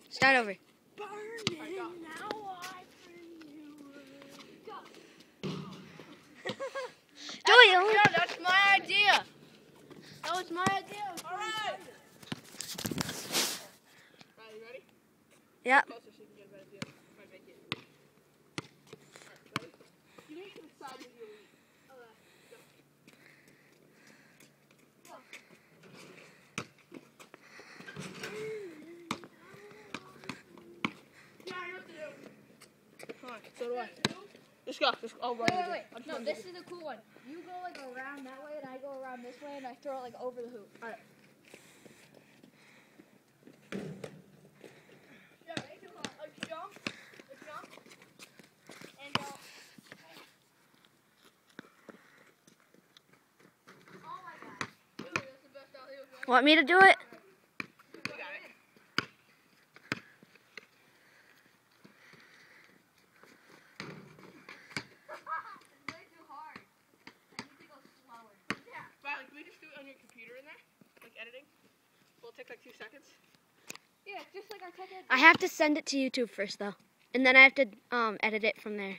Start over. Burning, now I bring you go. Do it, Yeah, that's my idea. That was my idea. All right. Alright, you ready? Yep. Closer so you can get a better view. Might make it. Alright, ready? You need to decide if you leave. Okay. Yeah, I know what to do. Alright, so do I. Just go. I'll run. Wait. No, this is a cool one. You go like around that way, and I go around this way, and I throw it like over the hoop. Alright. Yeah, make it hard. A jump, and go. Oh my god. Dude, that's the best alley of ever. Want me to do it? You got it. It's way too hard. I need to go slower. Yeah. Riley, can we just do it on your computer in there? Like editing? Will it take like 2 seconds? Yeah, just like our tech ed. I have to send it to YouTube first, though. And then I have to edit it from there.